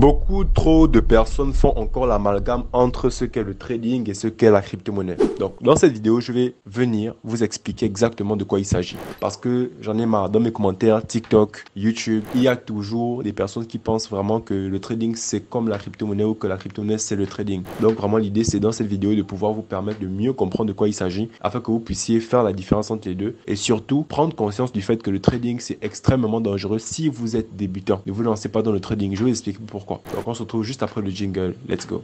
Beaucoup trop de personnes font encore l'amalgame entre ce qu'est le trading et ce qu'est la crypto-monnaie. Donc, dans cette vidéo, je vais venir vous expliquer exactement de quoi il s'agit. Parce que j'en ai marre, dans mes commentaires, TikTok, YouTube, il y a toujours des personnes qui pensent vraiment que le trading, c'est comme la crypto-monnaie ou que la crypto-monnaie, c'est le trading. Donc, vraiment, l'idée, c'est dans cette vidéo de pouvoir vous permettre de mieux comprendre de quoi il s'agit afin que vous puissiez faire la différence entre les deux et surtout prendre conscience du fait que le trading, c'est extrêmement dangereux si vous êtes débutant. Ne vous lancez pas dans le trading. Je vais vous expliquer pourquoi. Donc on se retrouve juste après le jingle. Let's go.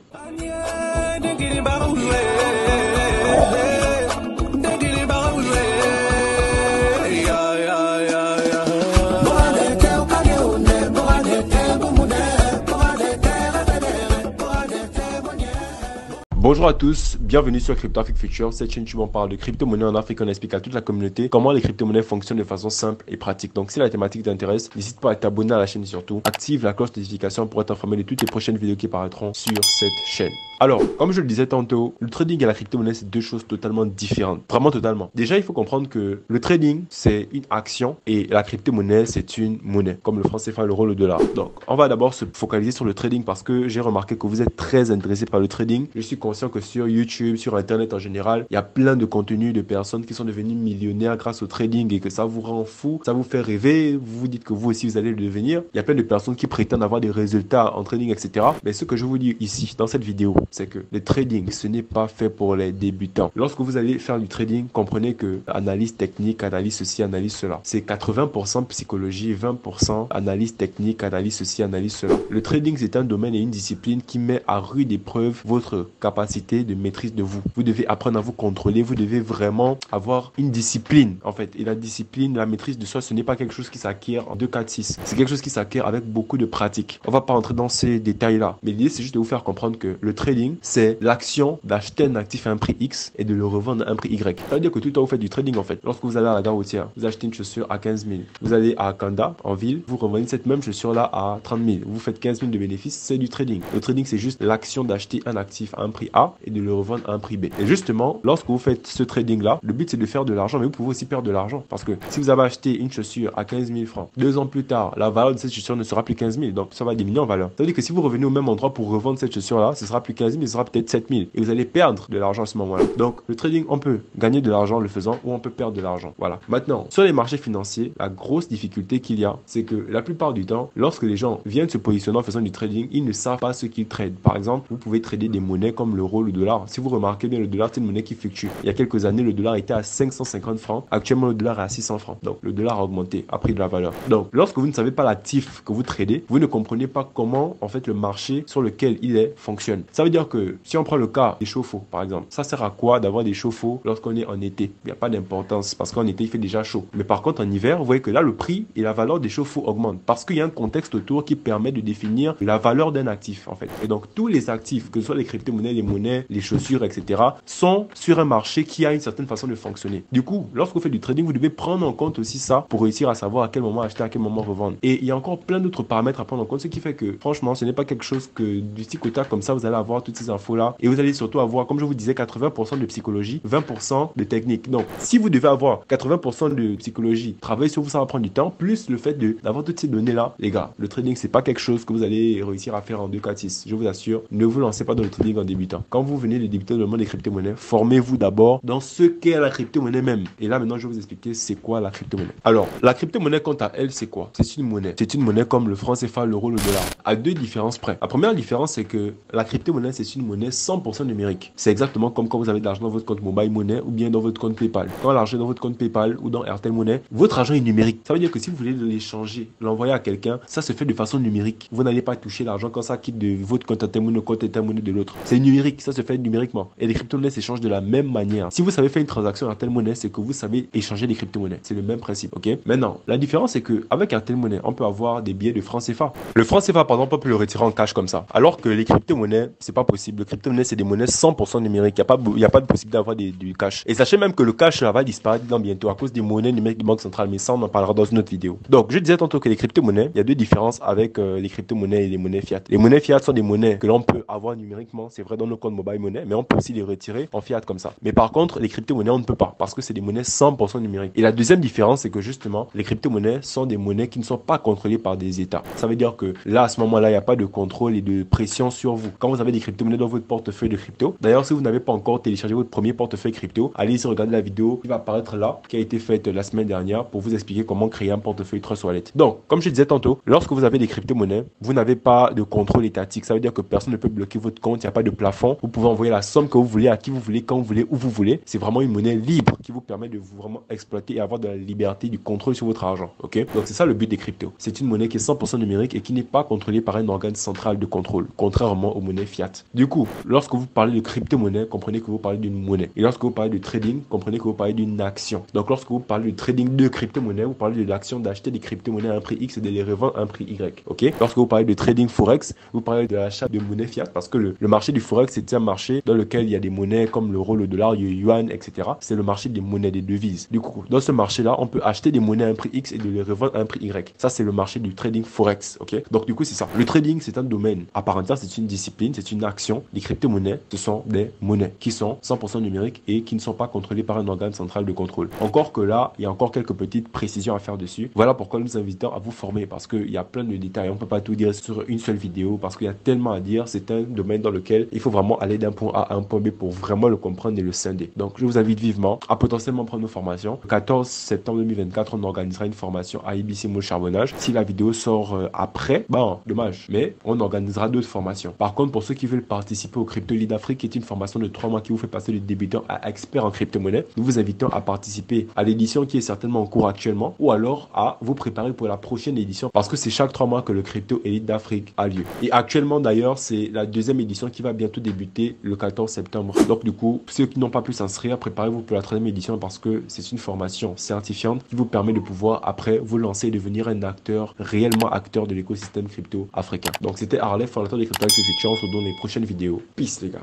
Bonjour à tous, bienvenue sur Crypto Afrique Future. Cette chaîne, on parle de crypto-monnaie en Afrique. On explique à toute la communauté comment les crypto-monnaies fonctionnent de façon simple et pratique. Donc, si la thématique t'intéresse, n'hésite pas à t'abonner à la chaîne et surtout active la cloche de notification pour être informé de toutes les prochaines vidéos qui apparaîtront sur cette chaîne. Alors, comme je le disais tantôt, le trading et la crypto-monnaie, c'est deux choses totalement différentes. Vraiment totalement. Déjà, il faut comprendre que le trading, c'est une action et la crypto-monnaie, c'est une monnaie, comme le franc CFA, l'euro, le dollar. Donc, on va d'abord se focaliser sur le trading parce que j'ai remarqué que vous êtes très intéressé par le trading. Je suis conscient que sur YouTube, sur Internet en général, il y a plein de contenus de personnes qui sont devenues millionnaires grâce au trading et que ça vous rend fou, ça vous fait rêver, vous vous dites que vous aussi vous allez le devenir. Il y a plein de personnes qui prétendent avoir des résultats en trading, etc. Mais ce que je vous dis ici, dans cette vidéo, c'est que le trading, ce n'est pas fait pour les débutants. Lorsque vous allez faire du trading, comprenez que analyse technique, analyse ceci, analyse cela. C'est 80% psychologie, 20% analyse technique, analyse ceci, analyse cela. Le trading, c'est un domaine et une discipline qui met à rude épreuve votre capacité de maîtrise de vous. Vous devez apprendre à vous contrôler, vous devez vraiment avoir une discipline en fait. Et la discipline, la maîtrise de soi, ce n'est pas quelque chose qui s'acquiert en 2, 4, 6. C'est quelque chose qui s'acquiert avec beaucoup de pratique. On va pas entrer dans ces détails-là. Mais l'idée, c'est juste de vous faire comprendre que le trading, c'est l'action d'acheter un actif à un prix X et de le revendre à un prix Y. Ça veut dire que tout le temps, vous faites du trading en fait. Lorsque vous allez à la gare routière, vous achetez une chaussure à 15 000. Vous allez à Kanda, en ville, vous revendez cette même chaussure-là à 30 000. Vous faites 15 000 de bénéfices, c'est du trading. Le trading, c'est juste l'action d'acheter un actif à un prix A et de le revendre à un prix B. Et justement, lorsque vous faites ce trading-là, le but, c'est de faire de l'argent, mais vous pouvez aussi perdre de l'argent. Parce que si vous avez acheté une chaussure à 15 000 francs, 2 ans plus tard, la valeur de cette chaussure ne sera plus 15 000. Donc, ça va diminuer en valeur. Ça veut dire que si vous revenez au même endroit pour revendre cette chaussure-là, ce sera plus 15 000, ce sera peut-être 7 000. Et vous allez perdre de l'argent à ce moment-là. Donc, le trading, on peut gagner de l'argent en le faisant ou on peut perdre de l'argent. Voilà. Maintenant, sur les marchés financiers, la grosse difficulté qu'il y a, c'est que la plupart du temps, lorsque les gens viennent se positionner en faisant du trading, ils ne savent pas ce qu'ils tradent. Par exemple, vous pouvez trader des monnaies comme l'euro, le dollar. Si vous remarquez bien, le dollar, c'est une monnaie qui fluctue. Il y a quelques années, le dollar était à 550 francs. Actuellement, le dollar est à 600 francs. Donc, le dollar a augmenté, a pris de la valeur. Donc, lorsque vous ne savez pas l'actif que vous tradez, vous ne comprenez pas comment, en fait, le marché sur lequel il est fonctionne. Ça veut dire que si on prend le cas des chauffe-eau, par exemple, ça sert à quoi d'avoir des chauffe-eau lorsqu'on est en été? Il n'y a pas d'importance parce qu'en été, il fait déjà chaud. Mais par contre, en hiver, vous voyez que là, le prix et la valeur des chauffe-eau augmentent parce qu'il y a un contexte autour qui permet de définir la valeur d'un actif, en fait. Et donc, tous les actifs, que ce soit les crypto-monnaies, les monnaies, les chaussures, etc., sont sur un marché qui a une certaine façon de fonctionner. Du coup, lorsque vous faites du trading, vous devez prendre en compte aussi ça pour réussir à savoir à quel moment acheter, à quel moment revendre. Et il y a encore plein d'autres paramètres à prendre en compte, ce qui fait que, franchement, ce n'est pas quelque chose que du tic au tac comme ça, vous allez avoir toutes ces infos-là. Et vous allez surtout avoir, comme je vous disais, 80% de psychologie, 20% de technique. Donc, si vous devez avoir 80% de psychologie, travailler sur vous, ça va prendre du temps, plus le fait d'avoir toutes ces données-là, les gars, le trading, c'est pas quelque chose que vous allez réussir à faire en 2, 4, 6. Je vous assure, ne vous lancez pas dans le trading en débutant. Quand vous venez de débuter dans le monde des crypto-monnaies, formez-vous d'abord dans ce qu'est la crypto-monnaie même. Et là, maintenant, je vais vous expliquer c'est quoi la crypto-monnaie. Alors, la crypto-monnaie, quant à elle, c'est quoi? C'est une monnaie. C'est une monnaie comme le franc CFA, l'euro, le dollar. À deux différences près. La première différence, c'est que la crypto-monnaie, c'est une monnaie 100% numérique. C'est exactement comme quand vous avez de l'argent dans votre compte Mobile Money ou bien dans votre compte PayPal. Quand l'argent est dans votre compte PayPal ou dans Airtel Money, votre argent est numérique. Ça veut dire que si vous voulez l'échanger, l'envoyer à quelqu'un, ça se fait de façon numérique. Vous n'allez pas toucher l'argent quand ça quitte de votre compte Airtel Money au compte Airtel Money de l'autre. C'est numérique, ça se fait numériquement. Et les crypto-monnaies s'échangent de la même manière. Si vous savez faire une transaction Airtel Money, c'est que vous savez échanger les crypto-monnaies. C'est le même principe, ok? Maintenant, la différence, c'est qu'avec Airtel Money, on peut avoir des billets de francs CFA. Le franc CFA, par exemple, on peut le retirer en cash comme ça. Alors que les crypto-monnaies, c'est pas possible. Le crypto-monnaie, c'est des monnaies 100% numériques. Il y a pas de possibilité d'avoir du cash. Et sachez même que le cash va disparaître dans bientôt à cause des monnaies numériques de banque centrale. Mais ça, on en parlera dans une autre vidéo. Donc, je disais tantôt que les crypto-monnaies, il y a deux différences avec les crypto-monnaies et les monnaies fiat. Les monnaies fiat sont des monnaies que l'on peut avoir numériquement, c'est vrai, dans nos comptes mobile money, mais on peut aussi les retirer en fiat comme ça. Mais par contre, les crypto-monnaies, on ne peut pas parce que c'est des monnaies 100% numériques. Et la deuxième différence, c'est que justement, les crypto-monnaies sont des monnaies qui ne sont pas contrôlées par des États. Ça veut dire que là, à ce moment-là, il n'y a pas de contrôle et de pression sur vous. Quand vous avez des crypto-monnaies dans votre portefeuille de crypto, d'ailleurs, si vous n'avez pas encore téléchargé votre premier portefeuille crypto, allez-y regarder la vidéo qui va apparaître là, qui a été faite la semaine dernière pour vous expliquer comment créer un portefeuille Trust Wallet. Donc, comme je disais tantôt, lorsque vous avez des crypto-monnaies, vous n'avez pas de contrôle étatique. Ça veut dire que personne ne peut bloquer votre compte, il n'y a pas de plafond. Vous pouvez envoyer la somme que vous voulez, à qui vous voulez, quand vous voulez, où vous voulez. C'est vraiment une monnaie libre qui vous permet de vous vraiment exploiter et avoir de la liberté, du contrôle sur votre argent. Ok? Donc c'est ça le but des cryptos. C'est une monnaie qui est 100% numérique et qui n'est pas contrôlée par un organe central de contrôle, contrairement aux monnaies fiat. Du coup, lorsque vous parlez de crypto-monnaie, comprenez que vous parlez d'une monnaie. Et lorsque vous parlez de trading, comprenez que vous parlez d'une action. Donc lorsque vous parlez de trading de crypto-monnaie, vous parlez de l'action d'acheter des crypto-monnaies à un prix X et de les revendre à un prix Y. Ok? Lorsque vous parlez de trading forex, vous parlez de l'achat de monnaie fiat parce que le marché du forex, c'est un marché dans lequel il y a des monnaies comme l'euro, le dollar, le yuan, etc. C'est le marché des monnaies, des devises. Du coup, dans ce marché-là, on peut acheter des monnaies à un prix X et de les revendre à un prix Y. Ça, c'est le marché du trading forex. Ok? Donc, du coup, c'est ça. Le trading, c'est un domaine à part entière, c'est une discipline, c'est une action. Les crypto-monnaies, ce sont des monnaies qui sont 100% numériques et qui ne sont pas contrôlées par un organe central de contrôle. Encore que là, il y a encore quelques petites précisions à faire dessus. Voilà pourquoi nous vous invitons à vous former parce qu'il y a plein de détails. On ne peut pas tout dire sur une seule vidéo parce qu'il y a tellement à dire. C'est un domaine dans lequel il faut vraiment aller d'un point A à un point B pour vraiment le comprendre et le scinder. Donc, je vous invite vivement à potentiellement prendre nos formations. Le 14 septembre 2024, on organisera une formation à IBC Mot Charbonnage. Si la vidéo sort après, bon, dommage. Mais on organisera d'autres formations. Par contre, pour ceux qui veulent participer au Crypto Lead Afrique, qui est une formation de 3 mois qui vous fait passer de débutant à expert en crypto-monnaie, nous vous invitons à participer à l'édition qui est certainement en cours actuellement ou alors à vous préparer pour la prochaine édition parce que c'est chaque 3 mois que le Crypto Elite d'Afrique a lieu. Et actuellement d'ailleurs, c'est la deuxième édition qui va bientôt débuter le 14 septembre. Donc du coup, ceux qui n'ont pas pu s'inscrire, préparez-vous pour la troisième édition parce que c'est une formation certifiante qui vous permet de pouvoir après vous lancer et devenir un acteur, réellement acteur de l'écosystème crypto africain. Donc c'était Harley, fondateur des Crypto Future. On se donne les prochaines vidéos. Peace les gars.